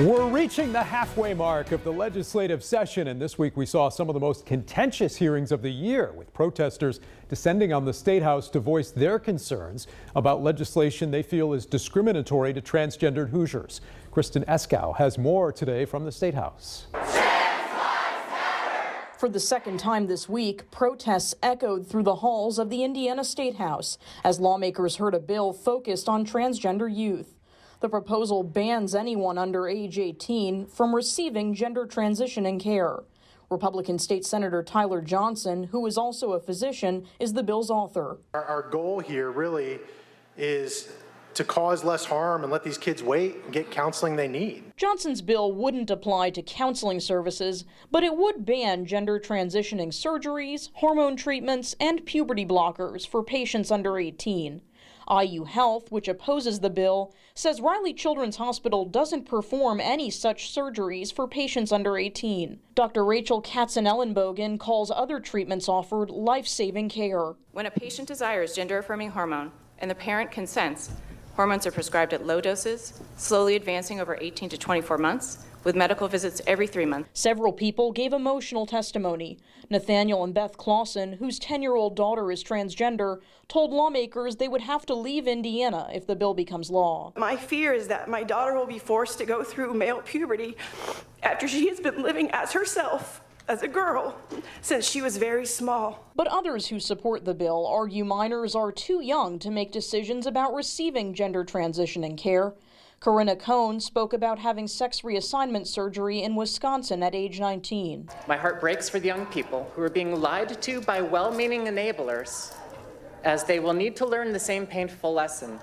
We're reaching the halfway mark of the legislative session, and this week we saw some of the most contentious hearings of the year, with protesters descending on the State House to voice their concerns about legislation they feel is discriminatory to transgendered Hoosiers. Kristen Eskow has more today from the State House. For the second time this week, protests echoed through the halls of the Indiana State House as lawmakers heard a bill focused on transgender youth. The proposal bans anyone under age 18 from receiving gender transitioning care. Republican State Senator Tyler Johnson, who is also a physician, is the bill's author. Our goal here really is to cause less harm and let these kids wait and get counseling they need. Johnson's bill wouldn't apply to counseling services, but it would ban gender transitioning surgeries, hormone treatments, and puberty blockers for patients under 18. IU Health, which opposes the bill, says Riley Children's Hospital doesn't perform any such surgeries for patients under 18. Dr. Rachel Katzenellenbogen calls other treatments offered life-saving care. When a patient desires gender-affirming hormone and the parent consents, hormones are prescribed at low doses, slowly advancing over 18 to 24 months, with medical visits every 3 months. Several people gave emotional testimony. Nathaniel and Beth Clausen, whose 10-year-old daughter is transgender, told lawmakers they would have to leave Indiana if the bill becomes law. My fear is that my daughter will be forced to go through male puberty after she has been living as herself as a girl since she was very small. But others who support the bill argue minors are too young to make decisions about receiving gender transitioning care. Corinna Cohn spoke about having sex reassignment surgery in Wisconsin at age 19. My heart breaks for the young people who are being lied to by well-meaning enablers, as they will need to learn the same painful lesson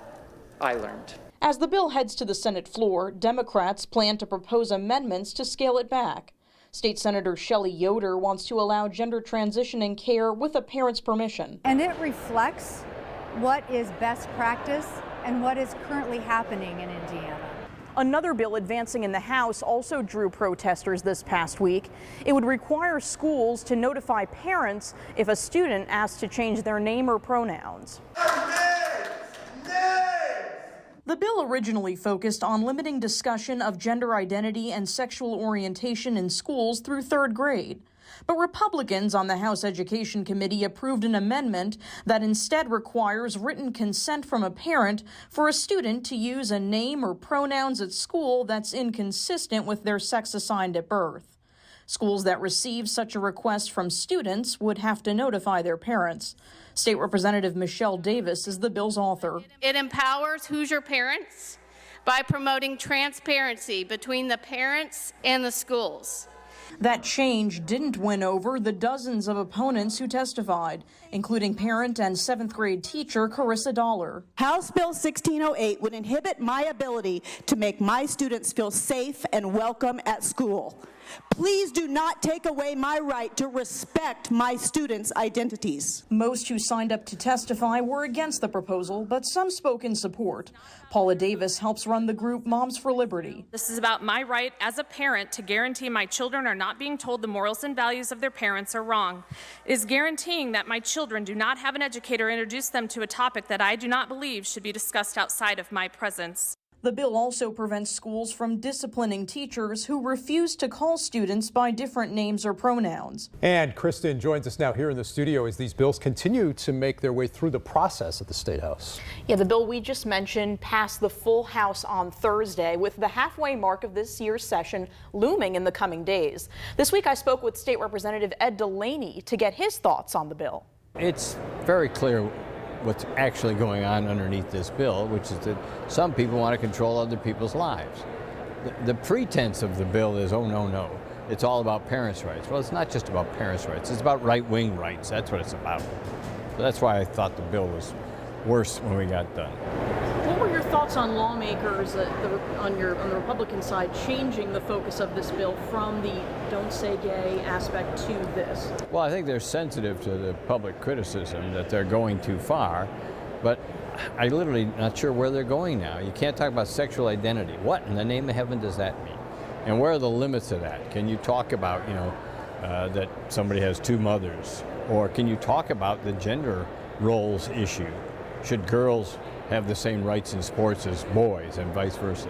I learned. As the bill heads to the Senate floor, Democrats plan to propose amendments to scale it back. State Senator Shelley Yoder wants to allow gender transitioning care with a parent's permission. And it reflects what is best practice and what is currently happening in Indiana. Another bill advancing in the House also drew protesters this past week. It would require schools to notify parents if a student asks to change their name or pronouns. The bill originally focused on limiting discussion of gender identity and sexual orientation in schools through 3rd grade. But Republicans on the House Education Committee approved an amendment that instead requires written consent from a parent for a student to use a name or pronouns at school that's inconsistent with their sex assigned at birth. Schools that receive such a request from students would have to notify their parents. State Representative Michelle Davis is the bill's author. It empowers Hoosier parents by promoting transparency between the parents and the schools. That change didn't win over the dozens of opponents who testified, including parent and 7th grade teacher Carissa Dollar. House Bill 1608 would inhibit my ability to make my students feel safe and welcome at school. Please do not take away my right to respect my students' identities. Most who signed up to testify were against the proposal, but some spoke in support. Paula Davis helps run the group Moms for Liberty. This is about my right as a parent to guarantee my children are not being told the morals and values of their parents are wrong. It is guaranteeing that my children do not have an educator introduce them to a topic that I do not believe should be discussed outside of my presence. The bill also prevents schools from disciplining teachers who refuse to call students by different names or pronouns. And Kristen joins us now here in the studio as these bills continue to make their way through the process at the State House. Yeah, the bill we just mentioned passed the full House on Thursday, with the halfway mark of this year's session looming in the coming days. This week I spoke with State Representative Ed Delaney to get his thoughts on the bill. It's very clear what's actually going on underneath this bill, which is that some people want to control other people's lives. The pretense of the bill is, oh, no, it's all about parents' rights. Well, it's not just about parents' rights, it's about right-wing rights. That's what it's about. So that's why I thought the bill was worse when we got done. What were your thoughts on lawmakers on the Republican side changing the focus of this bill from the don't say gay aspect to this? Well, I think they're sensitive to the public criticism that they're going too far, but I'm literally not sure where they're going now. You can't talk about sexual identity. What in the name of heaven does that mean? And where are the limits of that? Can you talk about, that somebody has two mothers? Or can you talk about the gender roles issue? Should girls have the same rights in sports as boys and vice versa?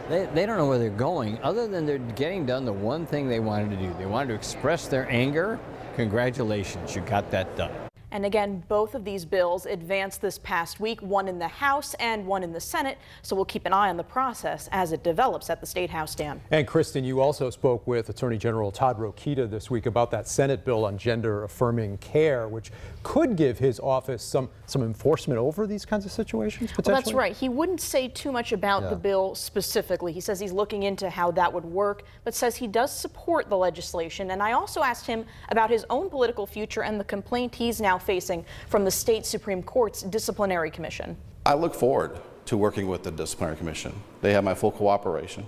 They don't know where they're going, other than they're getting done the one thing they wanted to do. They wanted to express their anger. Congratulations, you got that done. And again, both of these bills advanced this past week, one in the House and one in the Senate. So we'll keep an eye on the process as it develops at the State House, Dan. And Kristen, you also spoke with Attorney General Todd Rokita this week about that Senate bill on gender affirming care, which could give his office some enforcement over these kinds of situations, potentially. Well, that's right. He wouldn't say too much about the bill specifically. He says he's looking into how that would work, but says he does support the legislation. And I also asked him about his own political future and the complaint he's now facing from the state Supreme Court's disciplinary commission. I look forward to working with the disciplinary commission. They have my full cooperation.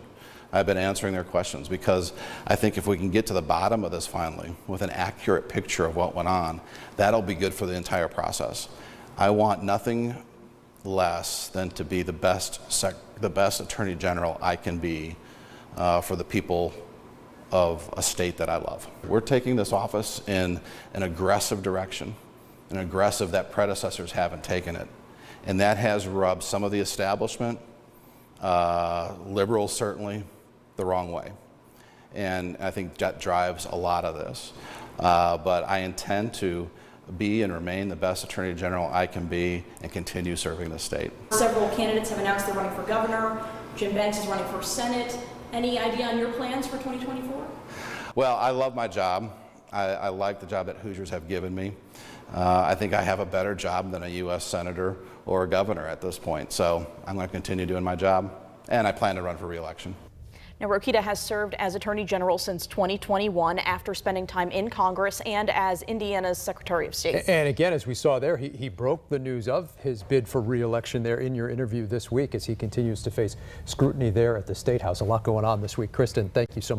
I've been answering their questions because I think if we can get to the bottom of this finally with an accurate picture of what went on, that'll be good for the entire process. I want nothing less than to be the best Attorney General I can be for the people of a state that I love. We're taking this office in an aggressive direction, an aggressive that predecessors haven't taken it. And that has rubbed some of the establishment, liberals certainly, the wrong way. And I think that drives a lot of this. But I intend to be and remain the best Attorney General I can be and continue serving the state. Several candidates have announced they're running for governor. Jim Banks is running for Senate. Any idea on your plans for 2024? Well, I love my job. I like the job that Hoosiers have given me. I think I have a better job than a U.S. Senator or a governor at this point. So I'm going to continue doing my job, and I plan to run for re-election. Now, Rokita has served as Attorney General since 2021 after spending time in Congress and as Indiana's Secretary of State. And again, as we saw there, he broke the news of his bid for re-election there in your interview this week as he continues to face scrutiny there at the State House. A lot going on this week. Kristen, thank you so much.